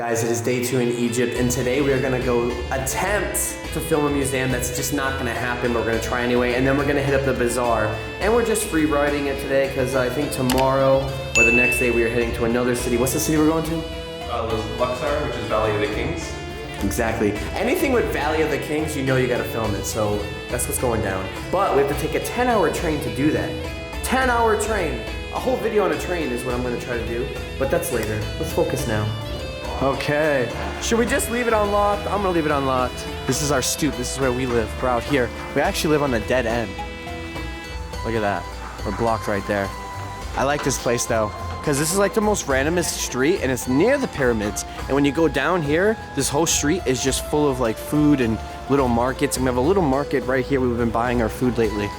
Guys, it is day 2 in Egypt, and today we are gonna go attempt to film a museum. That's just not gonna happen, but we're gonna try anyway, and then we're gonna hit up the bazaar. And we're just free riding it today, because I think tomorrow or the next day we are heading to another city. What's the city we're going to? Luxor, which is Valley of the Kings. Exactly. Anything with Valley of the Kings, you know you gotta film it, so that's what's going down. But we have to take a 10-hour train to do that. 10-hour train. A whole video on a train is what I'm gonna try to do, but that's later. Let's focus now. Okay. Should we just leave it unlocked? I'm gonna leave it unlocked. This is our stoop. This is where we live. We're out here. We actually live on a dead end. Look at that. We're blocked right there. I like this place though, because this is like the most randomest street, and it's near the pyramids. And when you go down here, this whole street is just full of like food and little markets. And we have a little market right here where we've been buying our food lately.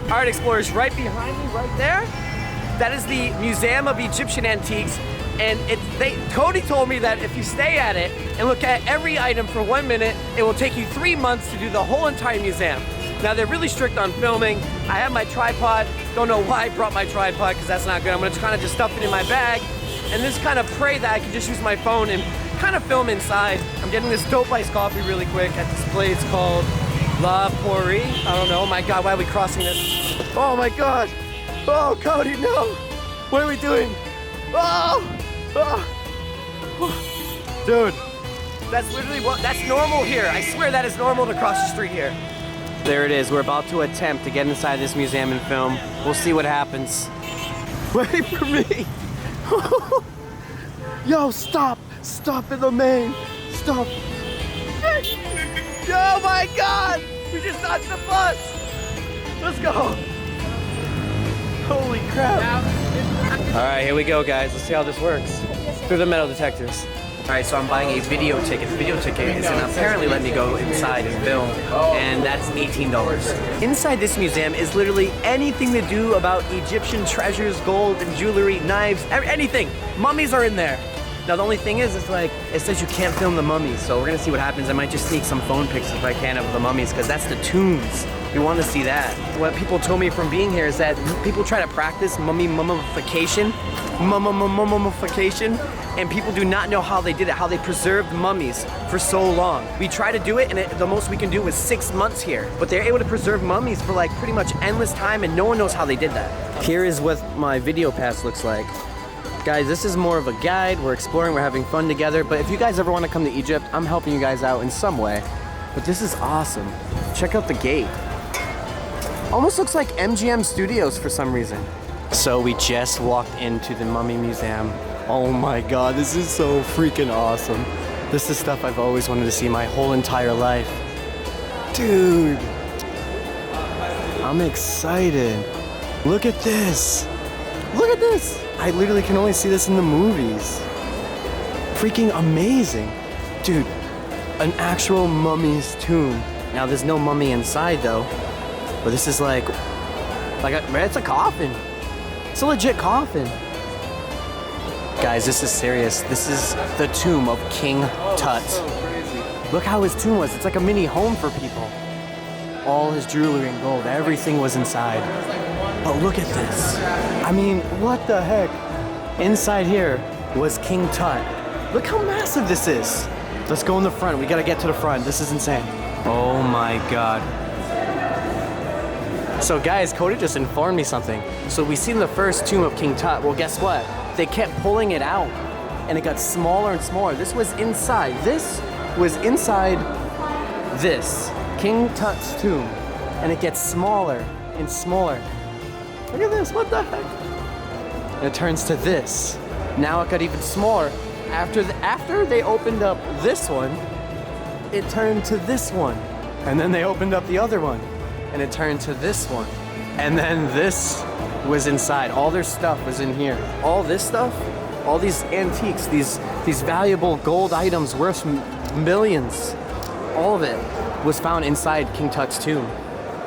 All right, explorers, right behind me, right there, that is the Museum of Egyptian Antiques. And Cody told me that if you stay at it and look at every item for 1 minute, it will take you 3 months to do the whole entire museum. Now, they're really strict on filming. I have my tripod. Don't know why I brought my tripod, because that's not good. I'm gonna kind of just stuff it in my bag and just kind of pray that I can just use my phone and kind of film inside. I'm getting this dope iced coffee really quick at this place called La Pori. I don't know. Oh my God, why are we crossing this? Oh my God. Oh, Cody, no. What are we doing? Oh. Dude, that's literally that's normal here. I swear that is normal to cross the street here. There it is. We're about to attempt to get inside this museum and film. We'll see what happens. Wait for me. Yo, stop. Stop in the main. Stop. Oh my God! We just dodged the bus! Let's go! Holy crap! Alright, here we go, guys. Let's see how this works. Through the metal detectors. Alright, so I'm buying a video ticket. The video ticket is gonna apparently let me go inside and film, and that's $18. Inside this museum is literally anything to do about Egyptian treasures, gold, and jewelry, knives, anything. Mummies are in there. Now the only thing is, it's like, it says you can't film the mummies, so we're gonna see what happens. I might just sneak some phone pics if I can of the mummies, because that's the tombs. We want to see that. What people told me from being here is that people try to practice mummification, and people do not know how they did it, how they preserved mummies for so long. We try to do it, and the most we can do is 6 months here, but they're able to preserve mummies for like pretty much endless time, and no one knows how they did that. Here is what my video pass looks like. Guys, this is more of a guide. We're exploring, we're having fun together. But if you guys ever want to come to Egypt, I'm helping you guys out in some way. But this is awesome. Check out the gate. Almost looks like MGM Studios for some reason. So we just walked into the Mummy Museum. Oh my God, this is so freaking awesome. This is stuff I've always wanted to see my whole entire life. Dude, I'm excited. Look at this. Look at this. I literally can only see this in the movies. Freaking amazing. Dude, an actual mummy's tomb. Now there's no mummy inside though, but this is like it's a coffin. It's a legit coffin. Guys, this is serious. This is the tomb of King Tut. Look how his tomb was. It's like a mini home for people. All his jewelry and gold, everything was inside. But look at this. I mean, what the heck? Inside here was King Tut. Look how massive this is. Let's go in the front. We gotta get to the front. This is insane. Oh my God. So guys, Cody just informed me something. So we seen the first tomb of King Tut. Well, guess what? They kept pulling it out, and it got smaller and smaller. This was inside. This was inside this, King Tut's tomb. And it gets smaller and smaller. Look at this, what the heck? And it turns to this. Now it got even smaller. After they opened up this one, it turned to this one. And then they opened up the other one, and it turned to this one. And then this was inside. All their stuff was in here. All this stuff, all these antiques, these valuable gold items worth millions, all of it was found inside King Tut's tomb.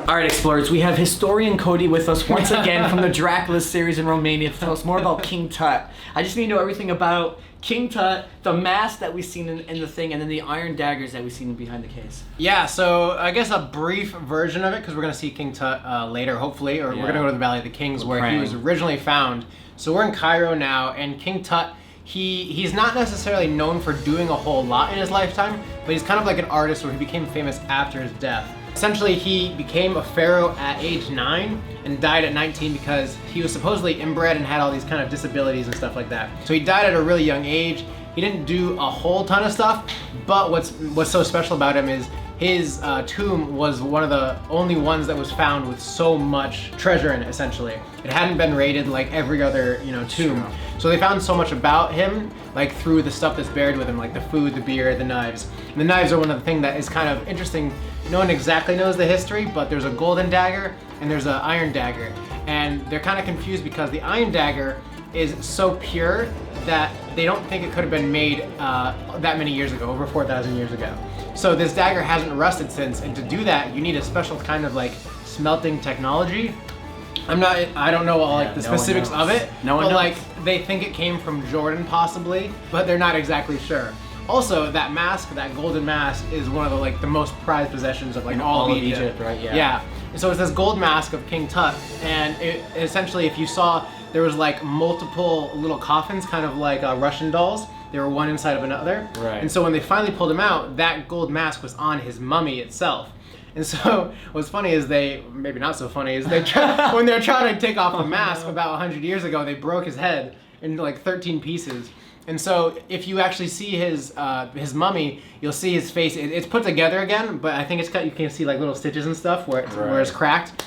All right, explorers, we have historian Cody with us once again from the Dracula series in Romania to tell us more about King Tut. I just need to know everything about King Tut, the mask that we've seen in the thing, and then the iron daggers that we've seen behind the case. Yeah, so I guess a brief version of it, because we're going to see King Tut later, hopefully, or we're going to go to the Valley of the Kings where he was originally found. So we're in Cairo now, and King Tut, he's not necessarily known for doing a whole lot in his lifetime, but he's kind of like an artist where he became famous after his death. Essentially, he became a pharaoh at age 9 and died at 19 because he was supposedly inbred and had all these kind of disabilities and stuff like that. So he died at a really young age. He didn't do a whole ton of stuff, but what's so special about him is his tomb was one of the only ones that was found with so much treasure in it, essentially. It hadn't been raided like every other, tomb. Sure. So they found so much about him, like through the stuff that's buried with him, like the food, the beer, the knives. And the knives are one of the things that is kind of interesting. No one exactly knows the history, but there's a golden dagger and there's an iron dagger. And they're kind of confused because the iron dagger is so pure that they don't think it could have been made that many years ago, over 4,000 years ago. So this dagger hasn't rusted since, and to do that, you need a special kind of like smelting technology. I don't know all the specifics of it, but like they think it came from Jordan possibly, but they're not exactly sure. Also, that mask, that golden mask, is one of the most prized possessions of all of Egypt, right? Yeah. Yeah. And so it's this gold mask of King Tut, and it, essentially, if you saw, there was multiple little coffins, kind of like Russian dolls. They were one inside of another. Right. And so when they finally pulled him out, that gold mask was on his mummy itself. And so what's funny is maybe not so funny, is when they're trying to take off the mask about 100 years ago, they broke his head into 13 pieces. And so if you actually see his mummy, you'll see his face. It's put together again, but I think it's cut. You can see little stitches and stuff where it's cracked.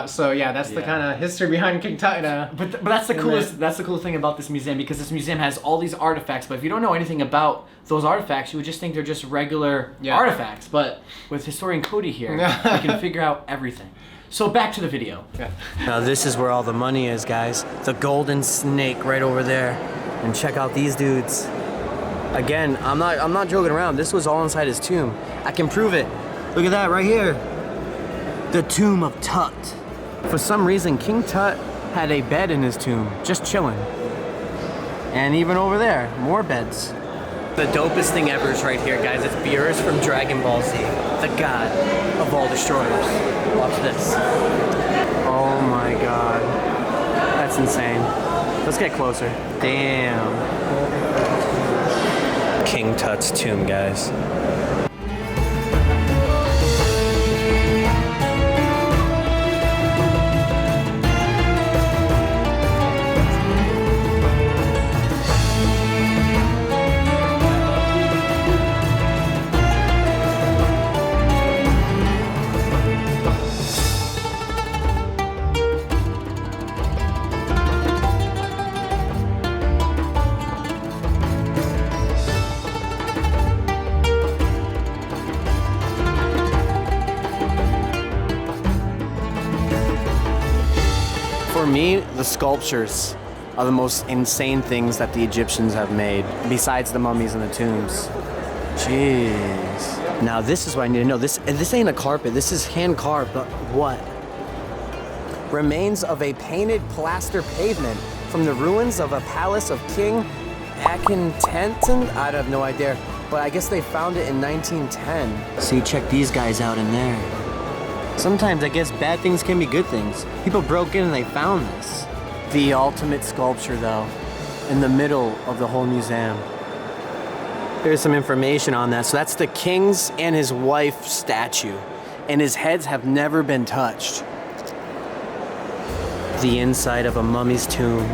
So yeah, that's the kind of history behind King Tut. But that's the coolest. That's the cool thing about this museum, because this museum has all these artifacts. But if you don't know anything about those artifacts, you would just think they're just regular artifacts. But with historian Cody here, we can figure out everything. So back to the video. Yeah. Now this is where all the money is, guys. The golden snake right over there. And check out these dudes. Again, I'm not joking around. This was all inside his tomb. I can prove it. Look at that right here. The tomb of Tut. For some reason, King Tut had a bed in his tomb, just chilling. And even over there, more beds. The dopest thing ever is right here, guys. It's Beerus from Dragon Ball Z, the god of all destroyers. Watch this. Oh my god. That's insane. Let's get closer. Damn. King Tut's tomb, guys. For me, the sculptures are the most insane things that the Egyptians have made, besides the mummies and the tombs. Jeez. Now this is what I need to know. This ain't a carpet, this is hand carved, but what? Remains of a painted plaster pavement from the ruins of a palace of King Akhenaten? I have no idea, but I guess they found it in 1910. See, check these guys out in there. Sometimes I guess bad things can be good things. People broke in and they found this. The ultimate sculpture though, in the middle of the whole museum. There's some information on that. So that's the king's and his wife statue. And his heads have never been touched. The inside of a mummy's tomb.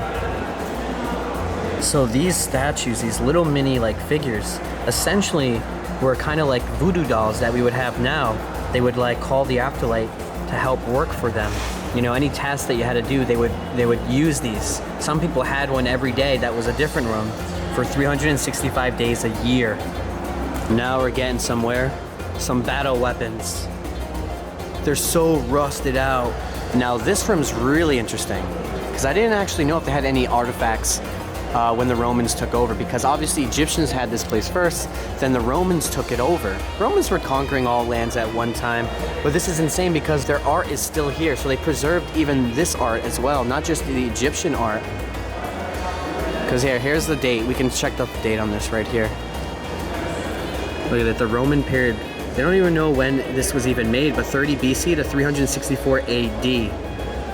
So these statues, these little mini figures, essentially were kind of like voodoo dolls that we would have now. They would call the afterlife to help work for them. Any task that you had to do, they would use these. Some people had one every day that was a different room for 365 days a year. Now we're getting somewhere. Some battle weapons. They're so rusted out. Now this room's really interesting because I didn't actually know if they had any artifacts when the Romans took over, because obviously Egyptians had this place first, then the Romans took it over. Romans were conquering all lands at one time, but this is insane because their art is still here, so they preserved even this art as well, not just the Egyptian art. Because here's the date. We can check the date on this right here. Look at it, the Roman period. They don't even know when this was even made, but 30 BC to 364 AD.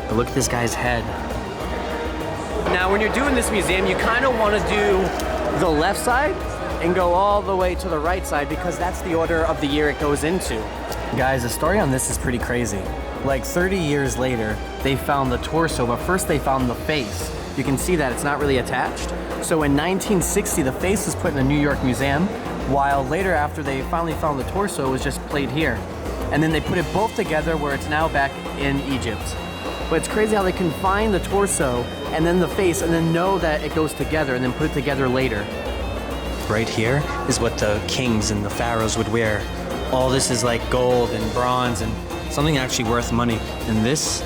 But look at this guy's head. Now, when you're doing this museum, you kind of want to do the left side and go all the way to the right side because that's the order of the year it goes into. Guys, the story on this is pretty crazy. Like 30 years later, they found the torso, but first they found the face. You can see that it's not really attached. So in 1960, the face was put in the New York Museum, while later after they finally found the torso, it was just played here. And then they put it both together where it's now back in Egypt. But it's crazy how they can find the torso and then the face and then know that it goes together and then put it together later. Right here is what the kings and the pharaohs would wear. All this is like gold and bronze and something actually worth money. And this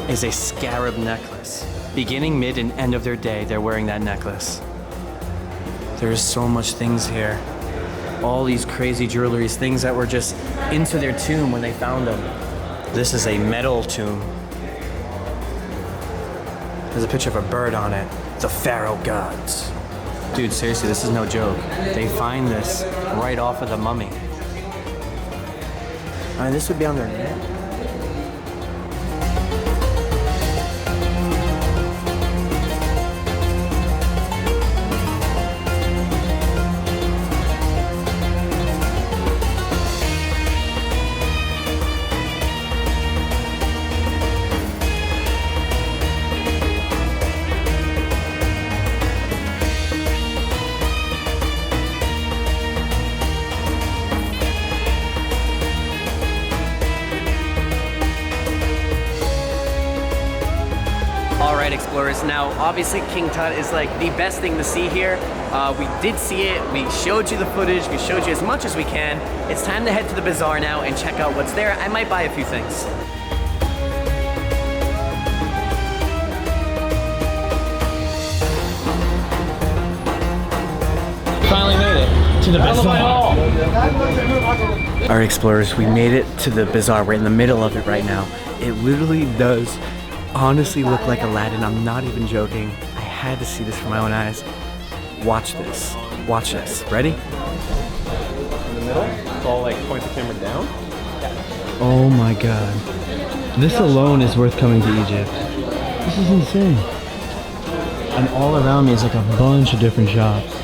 is a scarab necklace. Beginning, mid, and end of their day, they're wearing that necklace. There's so much things here. All these crazy jewelries, things that were just into their tomb when they found them. This is a metal tomb. There's a picture of a bird on it. The pharaoh gods. Dude, seriously, this is no joke. They find this right off of the mummy. I mean, this would be on their neck. Explorers. Now, obviously, King Tut is like the best thing to see here. We did see it. We showed you the footage. We showed you as much as we can. It's time to head to the bazaar now and check out what's there. I might buy a few things. Finally made it to the bazaar. All right, explorers, we made it to the bazaar. We're in the middle of it right now. It literally does honestly look like Aladdin. I'm not even joking. I had to see this with my own eyes. Watch this. Watch this. Ready? In the middle, it's all like point the camera down. Oh my god. This alone is worth coming to Egypt. This is insane. And all around me is like a bunch of different shops.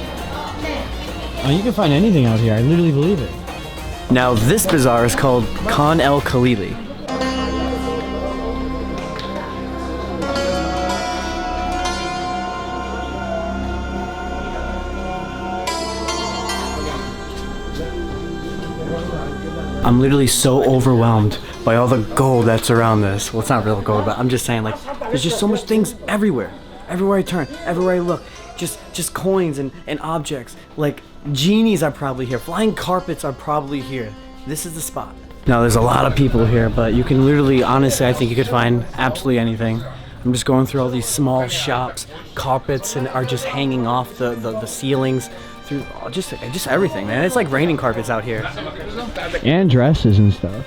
You can find anything out here. I literally believe it. Now, this bazaar is called el-Khalili. I'm literally so overwhelmed by all the gold that's around this. Well, it's not real gold, but I'm just saying, like, there's just so much things everywhere. Everywhere I turn, everywhere I look. Just coins and objects. Like, genies are probably here. Flying carpets are probably here. This is the spot. Now, there's a lot of people here, but you can literally, honestly, I think you could find absolutely anything. I'm just going through all these small shops. Carpets and are just hanging off the ceilings. Through just everything, man. It's like raining carpets out here. And dresses and stuff.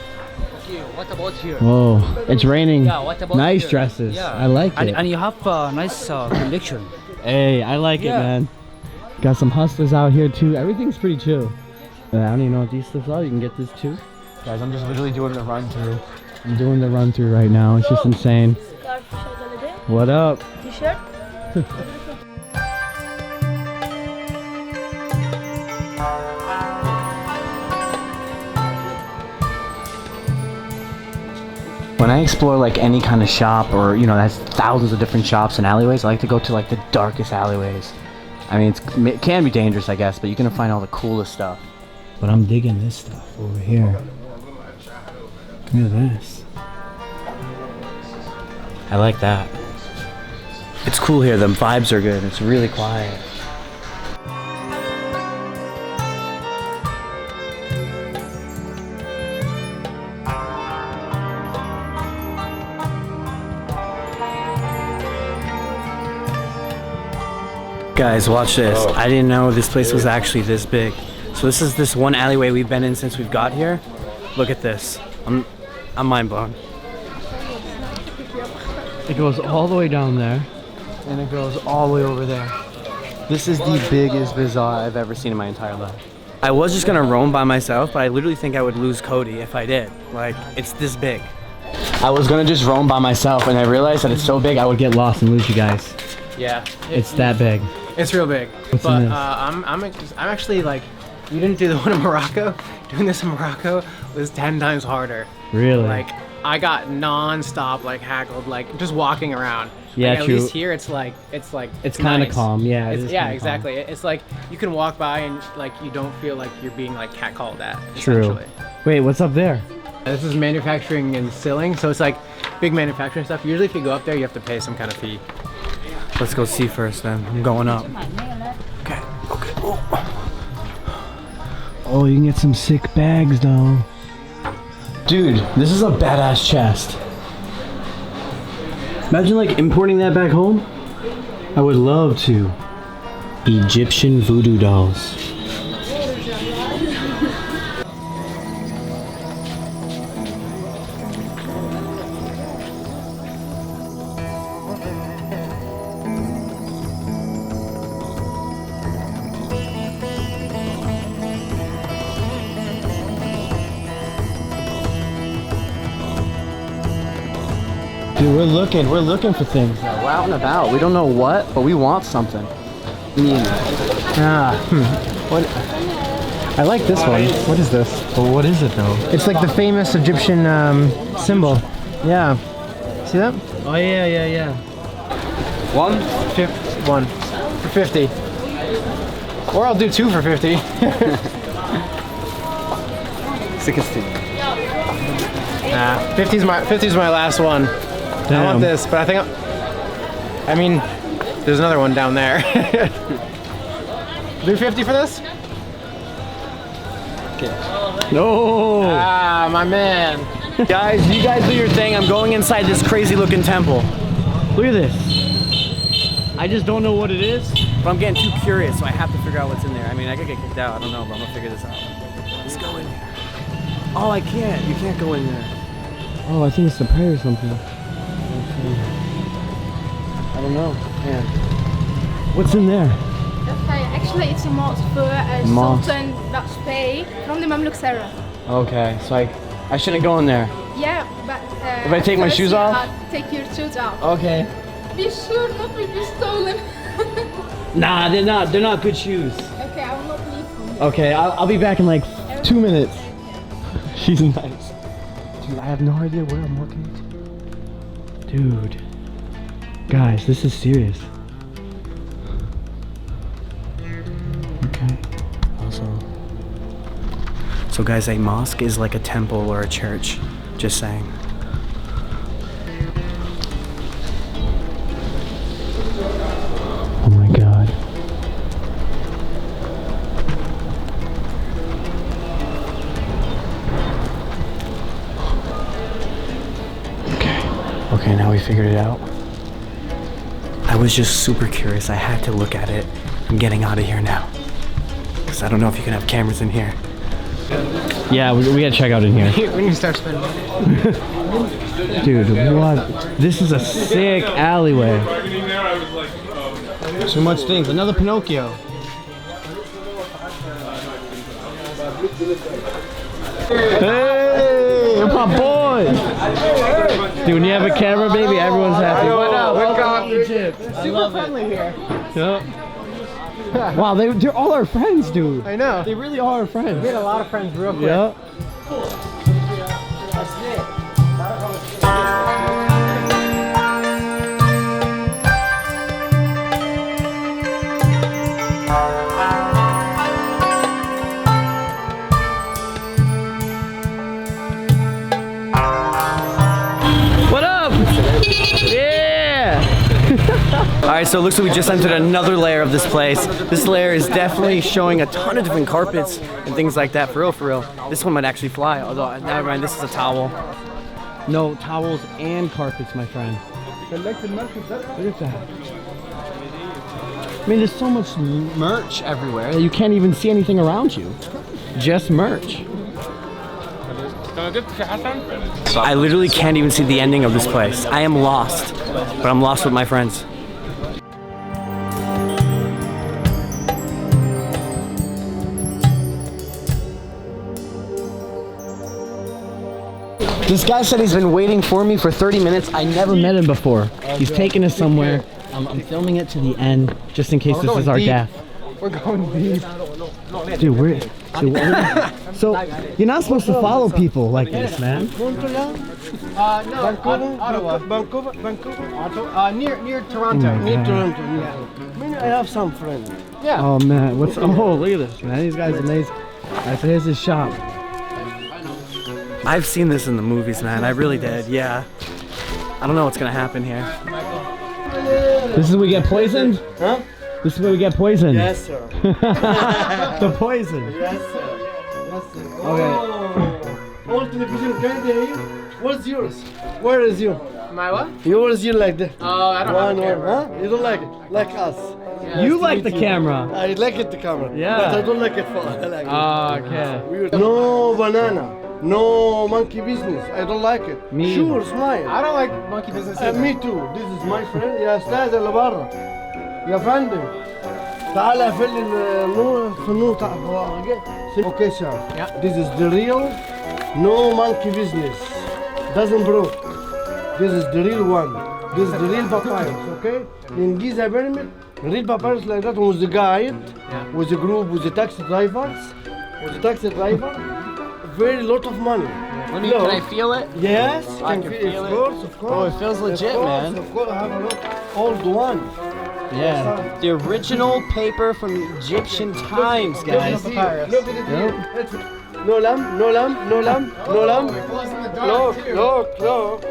What about here? Whoa, it's raining. Yeah, what about nice here? dresses. Yeah. I like it. And you have a nice collection. Hey, I like it, Yeah. man. Got some hustlers out here too. Everything's pretty chill. And I don't even know what these stuff are. You can get this too. Guys, I'm just literally doing the run through. I'm doing the run through right now. It's just insane. What up? T-shirt. When I explore like any kind of shop, or you know, that's thousands of different shops and alleyways, I like to go to like the darkest alleyways. I mean, it can be dangerous, I guess, but you're gonna find all the coolest stuff. But I'm digging this stuff over here. Look at this. I like that. It's cool here. The vibes are good. It's really quiet. Guys, watch this. I didn't know this place was actually this big. So this is this one alleyway we've been in since we've got here. Look at this. I'm mind blown. It goes all the way down there, and it goes all the way over there. This is the biggest bazaar I've ever seen in my entire life. I was just gonna roam by myself, but I literally think I would lose Cody if I did. Like, it's this big. I was gonna just roam by myself, and I realized that it's so big I would get lost and lose you guys. Yeah. It's that big. It's real big. What's But in this? I'm actually like, you didn't do the one in Morocco. Doing this in Morocco was 10 times harder. Really? Like, I got non-stop like haggled, like just walking around. Yeah, like, at true. least here it's kind of It's calm, yeah. it is Yeah, kinda exactly. It's like you can walk by and like you don't feel like you're being like catcalled at. True. Essentially. Wait, what's up there? This is manufacturing and sealing, so it's like big manufacturing stuff. Usually, if you go up there, you have to pay some kind of fee. Let's go see first then. I'm going up. Okay, okay. Oh, you can get some sick bags though. Dude, this is a badass chest. Imagine like importing that back home. I would love to. Egyptian voodoo dolls. Dude, we're looking for things. We're out and about. We don't know what, but we want something. What? I like this one. What is this? But what is it though? It's like the famous Egyptian symbol. Yeah. See that? Oh yeah. One for 50. Or I'll do 2 for 50. 60. 50's my last one. Damn. I want this, but I think I mean, there's another one down there. Do 50 for this? No. Ah, my man. Guys, you guys do your thing. I'm going inside this crazy looking temple. Look at this. I just don't know what it is. But I'm getting too curious, so I have to figure out what's in there. I mean, I could get kicked out. I don't know, but I'm gonna figure this out. Let's go in there. Oh, I can't. You can't go in there. Oh, I think it's a prayer or something. I don't know. Man. What's in there? Actually, it's a mosque for Mosque. Sultan Baqi from the Mamluk era. Okay, so I shouldn't go in there. Yeah, but If I take my first shoes you off? have to take your shoes off. Okay. Be sure not to be stolen. Nah, they're not good shoes. Okay, I will not leave them. Okay, I'll be back in like 2 minutes. She's nice. Dude, I have no idea where I'm walking into. Dude. Guys, this is serious. Okay. Also. So guys, a mosque is like a temple or a church. Just saying. Oh my god. Okay, now we figured it out. I was just super curious. I had to look at it. I'm getting out of here now. Because I don't know if you can have cameras in here. Yeah, we gotta check out in here. We need to start spending money. Dude, what? This is a sick alleyway. Too much things. Another Pinocchio. Hey, my boy. Dude, when you have a camera, baby, everyone's happy. What up? Welcome to Egypt. Super friendly here. Yep. Wow, they're all our friends, dude. I know. They really are our friends. We had a lot of friends real quick. Yep. What up? Yeah! Alright, so it looks like we just entered another layer of this place. This layer is definitely showing a ton of different carpets and things like that. For real, for real. This one might actually fly, although, never mind, this is a towel. No, towels and carpets, my friend. Look at that. I mean, there's so much merch everywhere that you can't even see anything around you. Just merch. I literally can't even see the ending of this place. I am lost, but I'm lost with my friends. This guy said he's been waiting for me for 30 minutes. I never met him before. He's taking us somewhere. I'm filming it to the end, just in case this is our death. We're going deep. Dude, we're so you're not supposed to follow people like this, man. No, Ottawa. Vancouver? Near Toronto. Near Toronto. I have some friends. Yeah. Oh man, what's look at this, man. These guys are amazing. Alright, so here's his shop. I've seen this in the movies, man. I really did, yeah. I don't know what's gonna happen here. This is where we get poisoned? Huh? This is where we get poisoned. Yes, sir. The poison. Yes, sir. Yes, sir. Okay. Oh, all television Canada here. What's yours? Where is you? My what? Yours you like that? Oh, I don't have a camera. Huh? You don't like it? Like us. Yeah. You like the camera. I like it, the camera. Yeah. But I don't like it for I like it. Okay. Weird. No banana. No monkey business. I don't like it. Me Sure, either. smile. I don't like monkey business either. Me too. This is my friend. يا أستاذ اللي برا. يا فندم. تعال قفل لي النور في النور تحت. Okay, sir. Yeah. This is the real. No monkey business. Doesn't broke. This is the real one. This is the real papyrus. Okay. In Giza pyramid, real papyrus like that was the guide. Yeah. With the group, with the taxi drivers. With the taxi driver. Very lot of money. Let me, can I feel it? Yes, I can can feel feel of it. course, of course. Oh, it feels legit, of course, man. Of course, I have a look. Old one. Yeah. The original paper from Egyptian times, guys. Look at it. No lamb, no lamb, no lamb, no lamb. Look, look, look.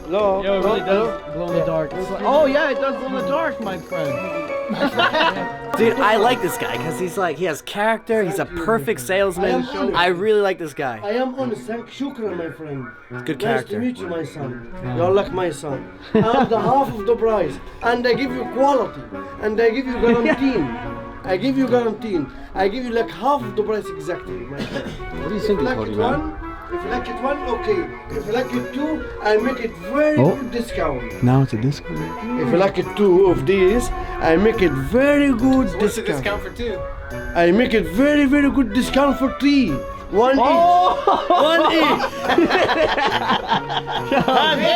Look. Yo, it really look, does look. glow in the dark. Oh yeah, it does glow in the dark, my friend. Dude, I like this guy because he's like, he has character, he's a perfect salesman. I really like this guy. I am honest. Thank shukran, my friend. Good Nice to character. meet you, my son. You're like my son. I'm the half of the price, and I give you quality, and I give you guarantee. I give you guarantee. I give you like half of the price exactly, my friend. What do you If think, you like Cody, it man? one, if you like it one, okay. If you like it two, I make it very good discount. Now it's a discount. If you like it two of these, I make it very good What's the discount. discount for two? I make it very, very good discount for three. One each. One each.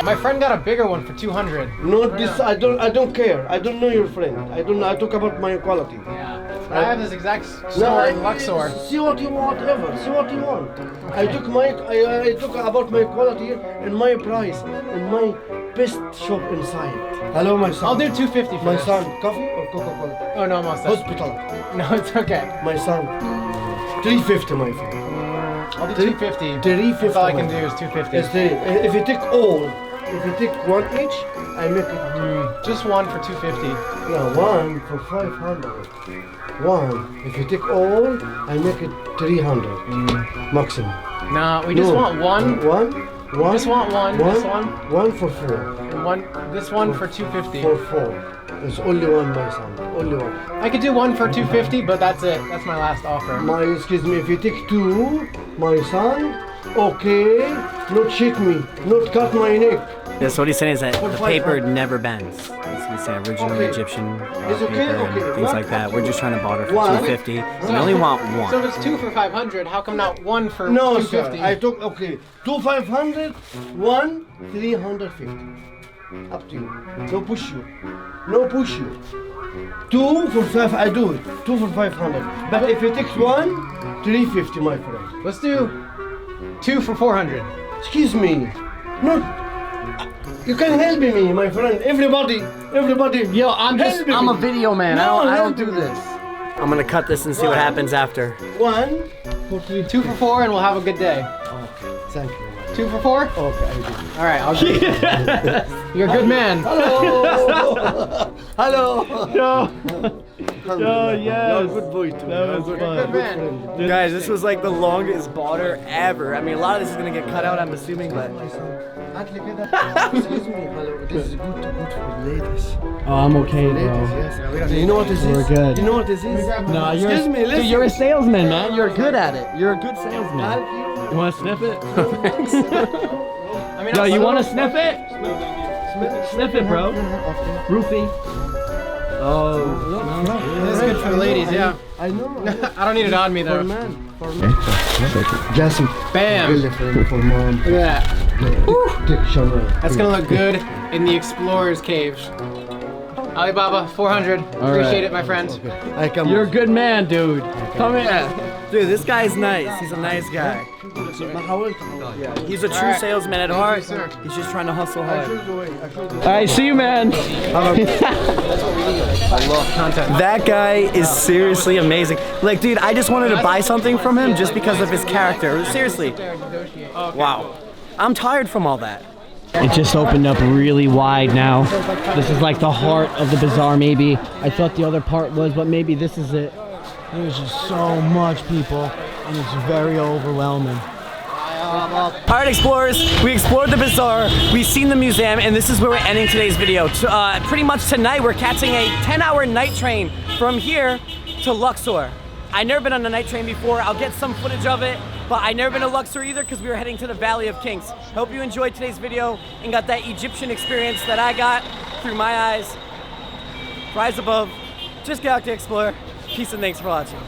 My friend got a bigger one for 200. No, this I don't care. I don't know your friend. I don't know. I talk about my quality. Yeah. I have this exact store in Luxor. See what you want ever. See what you want. I talk about my quality and my price and my best shop inside. Hello, my son. I'll do 250 for My this. son, coffee or Coca-Cola? Oh no, I'm all set. Hospital. No, it's okay. My son. 350, my friend. I'll do 250. 350. That's all I can do is 250. Yes, if you take all, if you take one each, I make it. Just one for 250. Yeah, one for 500. One. If you take all, I make it 300 maximum. No, we just No. want one. One. Just want one. This one. One for four. And one. This one for 250. For four. There's only one, my son. Only one. I could do one for 250, but that's it. That's my last offer. Excuse me, if you take two, my son, okay, not shake me, not cut my neck. Yeah, so what he's saying is that the 500. paper never bends. He's saying original Okay. Egyptian It's okay, paper okay. and things like that. We're just trying to barter for One. 250. We only want So one. if it's two for 500, how come not one for No, sir, 250? I took, okay, two 500, one 350. Up to you. No push you. No push you. Two for five, I do it. Two for 500. But if you take one, 350, my friend. Let's do two for 400. Excuse me. No. You can help me, my friend. Everybody. Yo, I'm a video man. No, I don't help do me. this. I'm gonna cut this and see what happens after. One for 350. Two for four, and we'll have a good day. Thank you. Two for four? Okay, I do. All right, I'll do. You're a good man. Hello. Hello. Yo. Alhamdulillah. yes. You're a good boy too. That was You're a fun. Good man. friend. Guys, this was like the longest barter ever. I mean, a lot of this is gonna get cut out, I'm assuming, but Excuse me, hello. This is good for ladies. Oh, I'm okay, Ladies, bro. yes. Do you know what this is? We're good. Do you know what this is? No, you're, Excuse me, listen. dude, you're a salesman, man. You're good at it. You're a good salesman. You want to sniff it? I mean, Yo, you want to sniff it? Sniff it, bro. Roofie. Oh, This is good for the ladies, yeah. I know. I don't need it on me For though. man. For man. Jasmine. Bam. Really for mom. Look at that. Take shower. That's gonna look good in the Explorer's Cave. Alibaba, 400. Appreciate it, my friend. I come. you're a good man, dude. Come here. dude, this guy's nice. He's a nice guy. He's a true salesman at heart. He's just trying to hustle hard. All right, see you, man. That guy is seriously amazing. Like, dude, I just wanted to buy something from him just because of his character. Seriously. Wow. I'm tired from all that. It just opened up really wide now. This is like the heart of the bazaar, maybe. I thought the other part was, but maybe this is it. There's just so much people, and it's very overwhelming. Alright, explorers, we explored the bazaar, we've seen the museum, and this is where we're ending today's video. Pretty much tonight we're catching a 10-hour night train from here to Luxor. I've never been on a night train before. I'll get some footage of it, but I've never been to Luxor either because we were heading to the Valley of Kings. Hope you enjoyed today's video and got that Egyptian experience that I got through my eyes. Rise above, just get out to explore. Peace and thanks for watching.